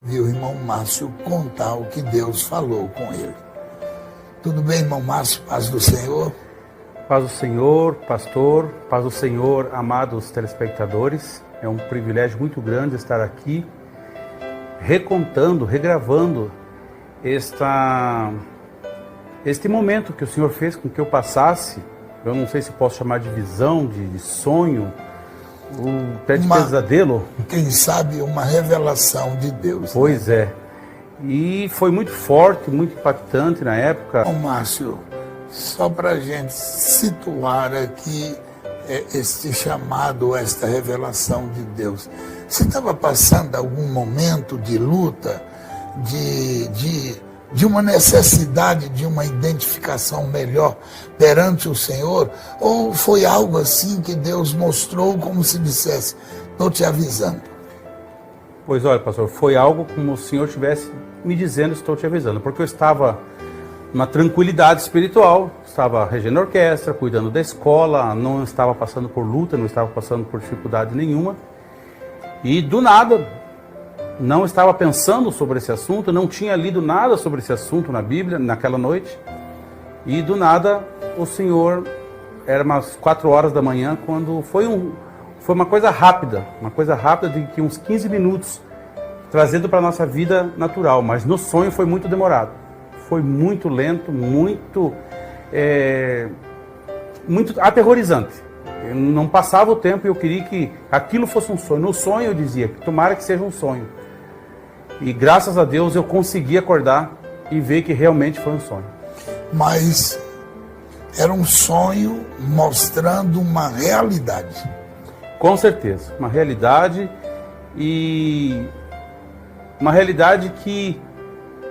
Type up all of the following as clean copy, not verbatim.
Viu o irmão Márcio contar o que Deus falou com ele. Tudo bem, irmão Márcio? Paz do Senhor? Paz do Senhor, pastor, paz do Senhor, amados telespectadores. É um privilégio muito grande estar aqui, recontando, regravando este momento que o Senhor fez com que eu passasse. Eu não sei se posso chamar de visão, de sonho, até de pesadelo. Quem sabe uma revelação de Deus. Pois né? é. E foi muito forte, muito impactante na época. Irmão Márcio, só para a gente situar aqui este chamado, esta revelação de Deus. Você estava passando algum momento de luta, de uma necessidade de uma identificação melhor perante o Senhor? Ou foi algo assim que Deus mostrou como se dissesse, estou te avisando? Pois olha, pastor, foi algo como se o Senhor estivesse me dizendo, estou te avisando, porque eu estava numa tranquilidade espiritual, estava regendo a orquestra, cuidando da escola, não estava passando por luta, não estava passando por dificuldade nenhuma, e do nada, não estava pensando sobre esse assunto, não tinha lido nada sobre esse assunto na Bíblia naquela noite, e do nada o Senhor, era umas 4 horas da manhã, quando foi uma coisa rápida de que uns 15 minutos, trazendo para a nossa vida natural, mas no sonho foi muito demorado, foi muito lento, muito aterrorizante. Eu não passava o tempo e eu queria que aquilo fosse um sonho. No sonho eu dizia, tomara que seja um sonho. E graças a Deus eu consegui acordar e ver que realmente foi um sonho. Mas era um sonho mostrando uma realidade. Com certeza, uma realidade, e uma realidade que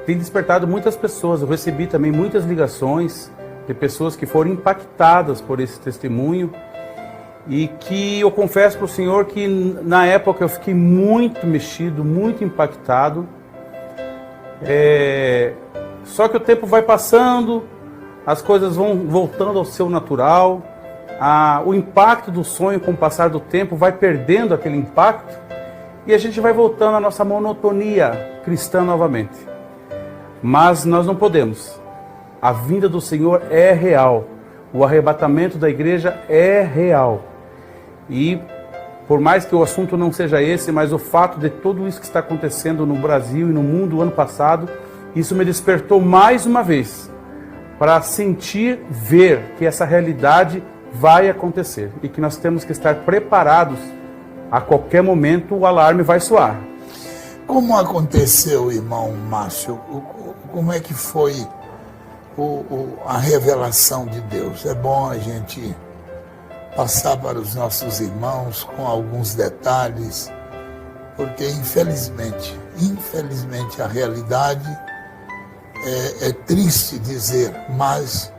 tem despertado muitas pessoas. Eu recebi também muitas ligações de pessoas que foram impactadas por esse testemunho, e que eu confesso para o Senhor que na época eu fiquei muito mexido, muito impactado. Só que o tempo vai passando, as coisas vão voltando ao seu natural, o impacto do sonho com o passar do tempo vai perdendo aquele impacto, e a gente vai voltando à nossa monotonia cristã novamente. Mas nós não podemos. A vinda do Senhor é real. O arrebatamento da igreja é real. E por mais que o assunto não seja esse, mas o fato de tudo isso que está acontecendo no Brasil e no mundo ano passado, isso me despertou mais uma vez para sentir, ver que essa realidade vai acontecer e que nós temos que estar preparados. A qualquer momento o alarme vai soar. Como aconteceu, irmão Márcio? Como é que foi a revelação de Deus? É bom a gente passar para os nossos irmãos com alguns detalhes, porque infelizmente a realidade é triste dizer, mas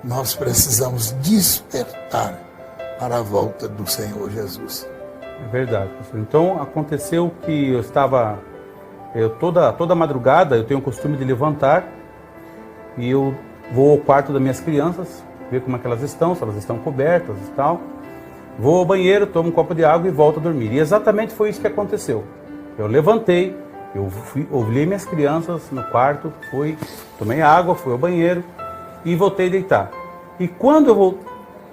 nós precisamos despertar para a volta do Senhor Jesus. É verdade, pastor. Então aconteceu que toda madrugada eu tenho o costume de levantar e eu vou ao quarto das minhas crianças, ver como é que elas estão, se elas estão cobertas e tal. Vou ao banheiro, tomo um copo de água e volto a dormir. E exatamente foi isso que aconteceu. Eu levantei, olhei minhas crianças no quarto, tomei água, fui ao banheiro e voltei a deitar. E quando eu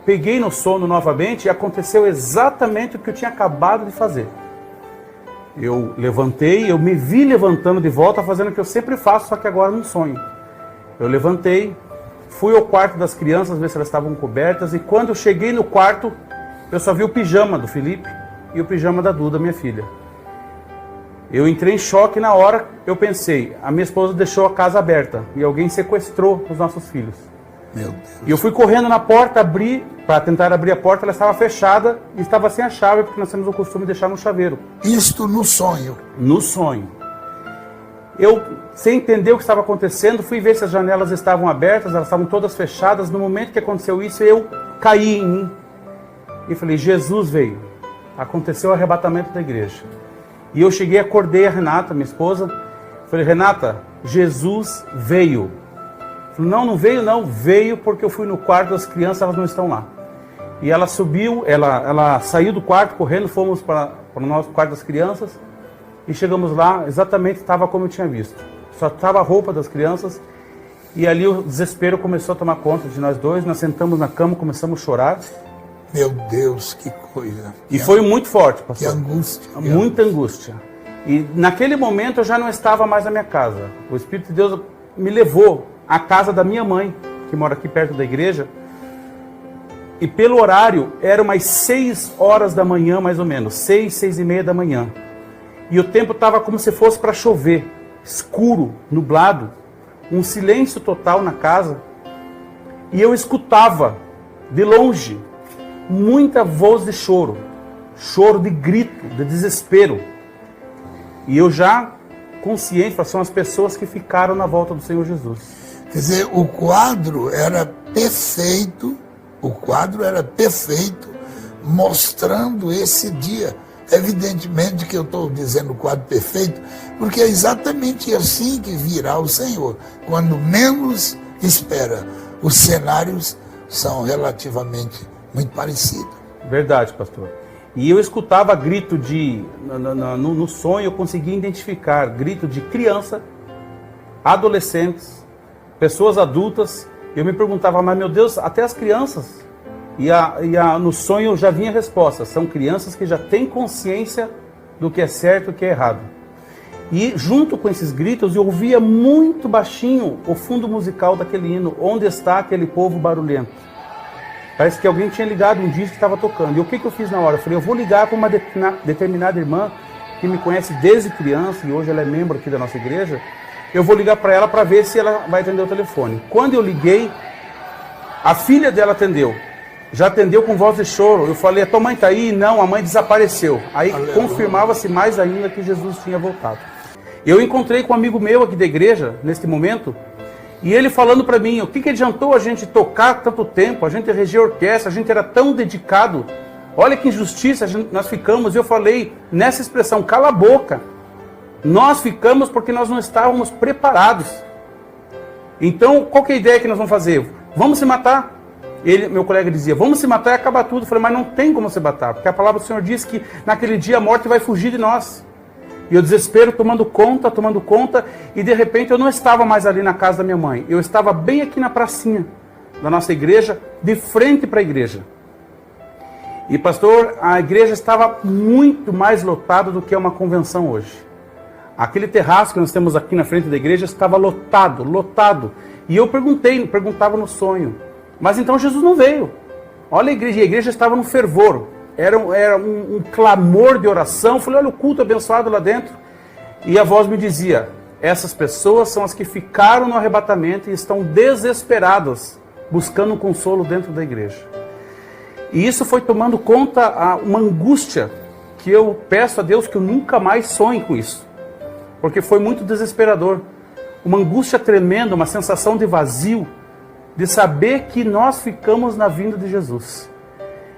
peguei no sono novamente, aconteceu exatamente o que eu tinha acabado de fazer. Eu levantei, eu me vi levantando de volta, fazendo o que eu sempre faço, só que agora num sonho. Eu levantei, fui ao quarto das crianças, ver se elas estavam cobertas, e quando eu cheguei no quarto, eu só vi o pijama do Felipe e o pijama da Duda, minha filha. Eu entrei em choque na hora, eu pensei, a minha esposa deixou a casa aberta e alguém sequestrou os nossos filhos. Meu Deus. E eu fui correndo na porta, para tentar abrir a porta, ela estava fechada e estava sem a chave, porque nós temos o costume de deixar no chaveiro. Isto no sonho? No sonho. Eu, sem entender o que estava acontecendo, fui ver se as janelas estavam abertas, elas estavam todas fechadas. No momento que aconteceu isso, eu caí em mim. E falei, Jesus veio. Aconteceu o arrebatamento da igreja. E eu cheguei, acordei a Renata, minha esposa. Falei, Renata, Jesus veio. Falei, não veio não, veio porque eu fui no quarto das crianças, elas não estão lá. E ela subiu, ela saiu do quarto correndo, fomos para o nosso quarto das crianças. E chegamos lá, exatamente estava como eu tinha visto. Só estava a roupa das crianças. E ali o desespero começou a tomar conta de nós dois. Nós sentamos na cama, começamos a chorar. Meu Deus, que coisa. E foi muito forte, pastor. Que angústia. Muita angústia. E naquele momento eu já não estava mais na minha casa. O Espírito de Deus me levou à casa da minha mãe, que mora aqui perto da igreja. E pelo horário, eram umas 6 horas da manhã, mais ou menos. 6, 6 e meia da manhã. E o tempo estava como se fosse para chover. Escuro, nublado. Um silêncio total na casa. E eu escutava, de longe, muita voz de choro. Choro de grito, de desespero. E eu já consciente, são as pessoas que ficaram na volta do Senhor Jesus. Quer dizer, o quadro era perfeito. O quadro era perfeito, mostrando esse dia. Evidentemente que eu estou dizendo o quadro perfeito, porque é exatamente assim que virá o Senhor. Quando menos espera, os cenários são relativamente muito parecidos. Verdade, pastor. E eu escutava grito no sonho, eu conseguia identificar grito de criança, adolescentes, pessoas adultas. Eu me perguntava, mas meu Deus, até as crianças. No sonho já vinha a resposta. São crianças que já têm consciência do que é certo e o que é errado. E junto com esses gritos, eu ouvia muito baixinho o fundo musical daquele hino. Onde está aquele povo barulhento? Parece que alguém tinha ligado um disco que estava tocando. E o que eu fiz na hora? Eu falei, eu vou ligar para uma determinada irmã que me conhece desde criança, e hoje ela é membro aqui da nossa igreja. Eu vou ligar para ela para ver se ela vai atender o telefone. Quando eu liguei, a filha dela atendeu. Já atendeu com voz de choro. Eu falei, a tua mãe está aí? Não, a mãe desapareceu. Aí confirmava-se mais ainda que Jesus tinha voltado. Eu encontrei com um amigo meu aqui da igreja, neste momento, e ele falando para mim, o que adiantou a gente tocar tanto tempo, a gente reger orquestra, a gente era tão dedicado, olha que injustiça nós ficamos. E eu falei nessa expressão, cala a boca. Nós ficamos porque nós não estávamos preparados. Então, qual que é a ideia que nós vamos fazer? Vamos se matar. Meu colega dizia, vamos se matar e acabar tudo. Eu falei, mas não tem como se matar, porque a palavra do Senhor diz que naquele dia a morte vai fugir de nós. E o desespero tomando conta, e de repente eu não estava mais ali na casa da minha mãe. Eu estava bem aqui na pracinha da nossa igreja, de frente para a igreja. E pastor, a igreja estava muito mais lotada do que é uma convenção hoje. Aquele terraço que nós temos aqui na frente da igreja estava lotado. E eu perguntava no sonho, mas então Jesus não veio. Olha a igreja estava no fervor. Era um clamor de oração. Eu falei, olha o culto abençoado lá dentro. E a voz me dizia, essas pessoas são as que ficaram no arrebatamento e estão desesperadas, buscando um consolo dentro da igreja. E isso foi tomando conta, uma angústia, que eu peço a Deus que eu nunca mais sonhe com isso. Porque foi muito desesperador. Uma angústia tremenda, uma sensação de vazio, de saber que nós ficamos na vinda de Jesus.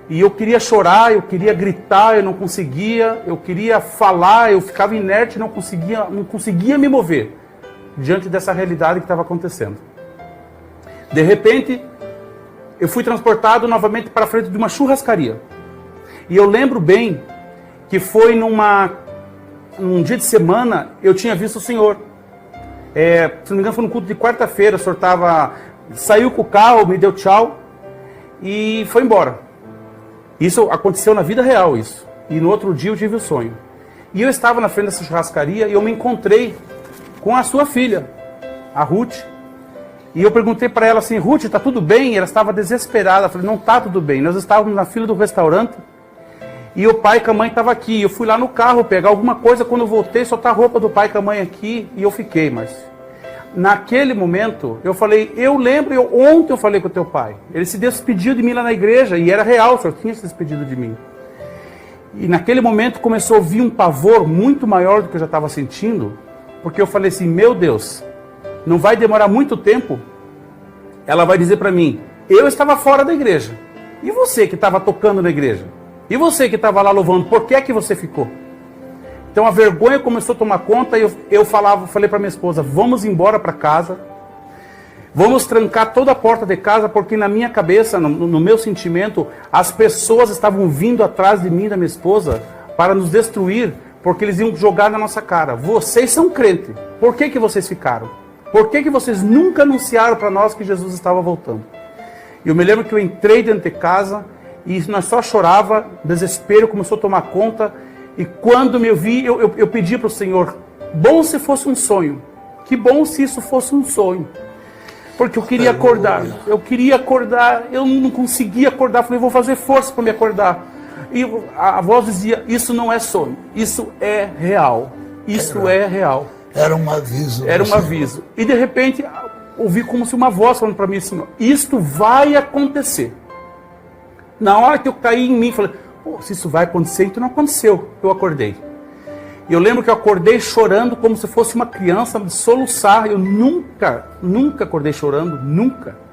E eu queria chorar, eu queria gritar, eu não conseguia, eu queria falar, eu ficava inerte, não conseguia me mover diante dessa realidade que estava acontecendo. De repente, eu fui transportado novamente para frente de uma churrascaria. E eu lembro bem que foi num dia de semana, eu tinha visto o Senhor. Se não me engano, foi no culto de quarta-feira, o Senhor saiu com o carro, me deu tchau e foi embora. Isso aconteceu na vida real, isso. E no outro dia eu tive o sonho. E eu estava na frente dessa churrascaria e eu me encontrei com a sua filha, a Ruth. E eu perguntei para ela assim, Ruth, está tudo bem? E ela estava desesperada. Eu falei, não está tudo bem. Nós estávamos na fila do restaurante e o pai com a mãe estavam aqui. Eu fui lá no carro pegar alguma coisa, quando eu voltei, só está a roupa do pai com a mãe aqui e eu fiquei, mas... Naquele momento, eu falei, eu lembro, ontem eu falei com o teu pai. Ele se despediu de mim lá na igreja, e era real, o senhor tinha se despedido de mim. E naquele momento começou a vir um pavor muito maior do que eu já estava sentindo, porque eu falei assim, meu Deus, não vai demorar muito tempo, ela vai dizer para mim, eu estava fora da igreja. E você que estava tocando na igreja? E você que estava lá louvando, por que é que você ficou? Então a vergonha começou a tomar conta e eu falei para minha esposa, vamos embora para casa, vamos trancar toda a porta de casa, porque na minha cabeça, no meu sentimento, as pessoas estavam vindo atrás de mim e da minha esposa para nos destruir, porque eles iam jogar na nossa cara. Vocês são crentes, por que que vocês ficaram? Por que que vocês nunca anunciaram para nós que Jesus estava voltando? E eu me lembro que eu entrei dentro de casa e nós só chorava, desespero começou a tomar conta. E quando me vi, eu pedi para o Senhor, bom se fosse um sonho. Que bom se isso fosse um sonho. Porque eu queria acordar, eu não conseguia acordar. Falei, vou fazer força para me acordar. E a voz dizia, isso não é sonho, isso é real. Isso é real. Era um aviso. Era um aviso. E de repente, ouvi como se uma voz falando para mim assim, isto vai acontecer. Na hora que eu caí em mim, falei, pô, se isso vai acontecer, então não aconteceu. Eu acordei. E eu lembro que eu acordei chorando como se fosse uma criança, de soluçar. Eu nunca acordei chorando, nunca.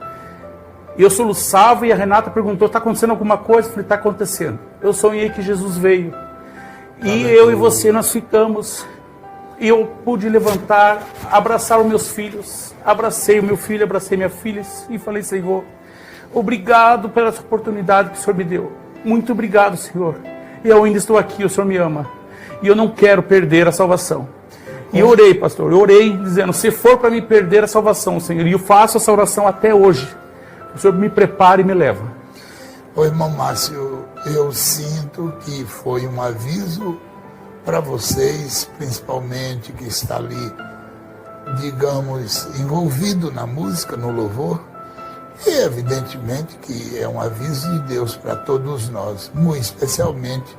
E eu soluçava e a Renata perguntou, está acontecendo alguma coisa? Eu falei, está acontecendo. Eu sonhei que Jesus veio. E eu e você, nós ficamos. E eu pude levantar, abraçar os meus filhos. Abracei o meu filho, abracei minha filha e falei, Senhor, obrigado pela essa oportunidade que o Senhor me deu. Muito obrigado, Senhor. E eu ainda estou aqui, o Senhor me ama. E eu não quero perder a salvação. E eu orei, pastor, eu orei dizendo, se for para me perder a salvação, Senhor, e eu faço essa oração até hoje, o Senhor me prepara e me leva. Ô irmão Márcio, eu sinto que foi um aviso para vocês, principalmente que está ali, digamos, envolvido na música, no louvor. E evidentemente que é um aviso de Deus para todos nós, muito especialmente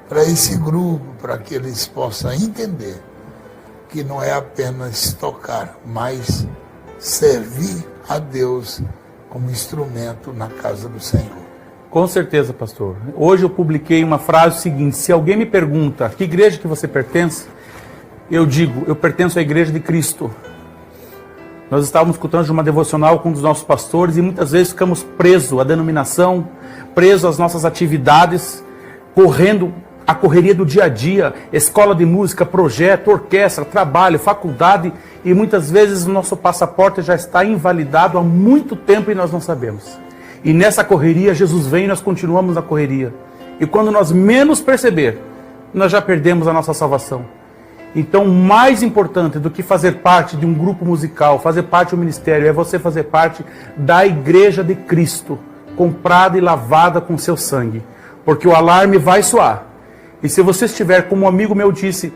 para esse grupo, para que eles possam entender que não é apenas tocar, mas servir a Deus como instrumento na casa do Senhor. Com certeza, pastor. Hoje eu publiquei uma frase seguinte, se alguém me pergunta que igreja que você pertence, eu digo, eu pertenço à igreja de Cristo. Nós estávamos escutando de uma devocional com um dos nossos pastores e muitas vezes ficamos presos à denominação, presos às nossas atividades, correndo a correria do dia a dia, escola de música, projeto, orquestra, trabalho, faculdade, e muitas vezes o nosso passaporte já está invalidado há muito tempo e nós não sabemos. E nessa correria, Jesus vem e nós continuamos na correria. E quando nós menos perceber, nós já perdemos a nossa salvação. Então, mais importante do que fazer parte de um grupo musical, fazer parte do ministério, é você fazer parte da igreja de Cristo, comprada e lavada com seu sangue. Porque o alarme vai soar. E se você estiver, como um amigo meu disse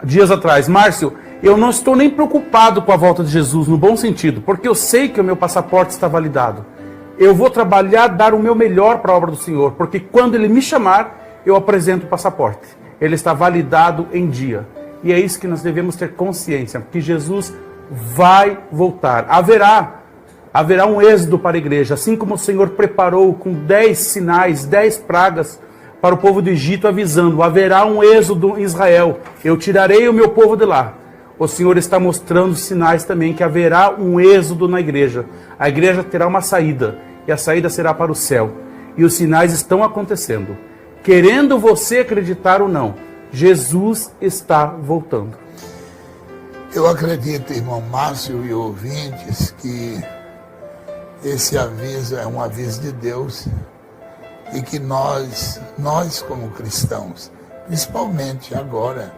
dias atrás, Márcio, eu não estou nem preocupado com a volta de Jesus, no bom sentido, porque eu sei que o meu passaporte está validado. Eu vou trabalhar, dar o meu melhor para a obra do Senhor, porque quando Ele me chamar, eu apresento o passaporte. Ele está validado em dia. E é isso que nós devemos ter consciência, que Jesus vai voltar. Haverá um êxodo para a igreja, assim como o Senhor preparou com 10 sinais, 10 pragas para o povo do Egito, avisando, haverá um êxodo em Israel, eu tirarei o meu povo de lá. O Senhor está mostrando sinais também que haverá um êxodo na igreja. A igreja terá uma saída, e a saída será para o céu. E os sinais estão acontecendo. Querendo você acreditar ou não, Jesus está voltando. Eu acredito, irmão Márcio e ouvintes, que esse aviso é um aviso de Deus e que nós como cristãos, principalmente agora,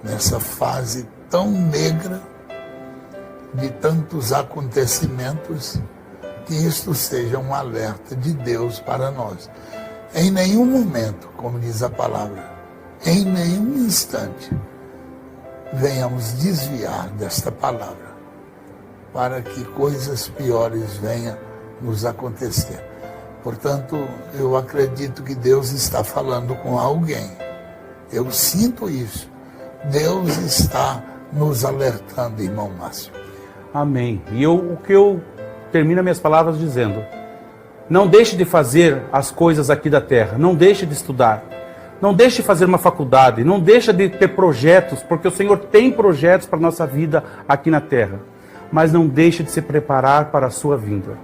nessa fase tão negra de tantos acontecimentos, que isto seja um alerta de Deus para nós. Em nenhum momento, como diz a palavra, em nenhum instante, venhamos desviar desta palavra, para que coisas piores venham nos acontecer. Portanto, eu acredito que Deus está falando com alguém. Eu sinto isso. Deus está nos alertando, irmão Márcio. Amém. E o que eu termino minhas palavras dizendo, não deixe de fazer as coisas aqui da terra, não deixe de estudar, não deixe de fazer uma faculdade, não deixe de ter projetos, porque o Senhor tem projetos para a nossa vida aqui na terra, mas não deixe de se preparar para a sua vinda.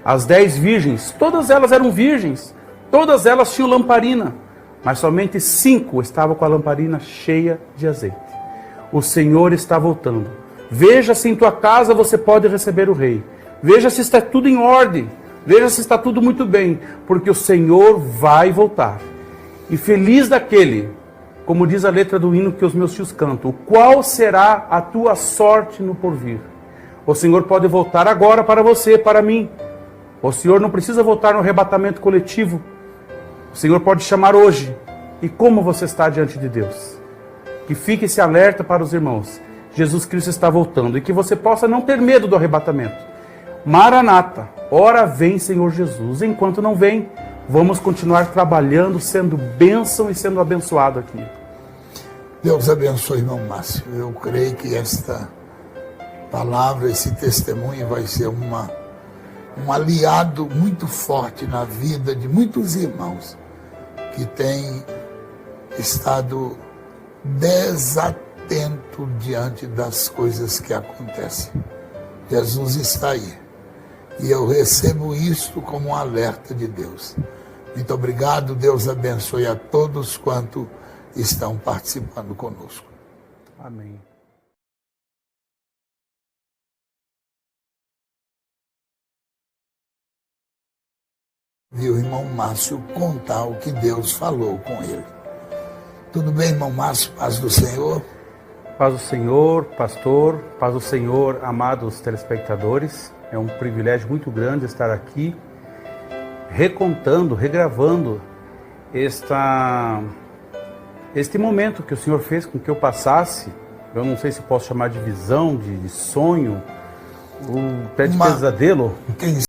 As 10 virgens, todas elas eram virgens, todas elas tinham lamparina, mas somente 5 estavam com a lamparina cheia de azeite. O Senhor está voltando. Veja se em tua casa você pode receber o rei. Veja se está tudo em ordem. Veja se está tudo muito bem, porque o Senhor vai voltar. E feliz daquele Como diz a letra do hino que os meus tios cantam, qual será a tua sorte no porvir? O Senhor pode voltar agora para você, para mim. O Senhor não precisa voltar no arrebatamento coletivo. O Senhor pode chamar hoje. E como você está diante de Deus? Que fique esse alerta para os irmãos. Jesus Cristo está voltando e que você possa não ter medo do arrebatamento. Maranata, ora vem Senhor Jesus. Enquanto não vem, vamos continuar trabalhando, sendo bênção e sendo abençoado aqui. Deus abençoe, irmão Márcio. Eu creio que esta palavra, esse testemunho vai ser um aliado muito forte na vida de muitos irmãos que têm estado desatento diante das coisas que acontecem. Jesus está aí. E eu recebo isto como um alerta de Deus. Muito obrigado, Deus abençoe a todos quanto estão participando conosco. Amém. Viu o irmão Márcio contar o que Deus falou com ele. Tudo bem, irmão Márcio? Paz do Senhor? Paz do Senhor, pastor, paz do Senhor, amados telespectadores. É um privilégio muito grande estar aqui, recontando, regravando este momento que o Senhor fez com que eu passasse. Eu não sei se posso chamar de visão, de sonho, até de pesadelo. Quem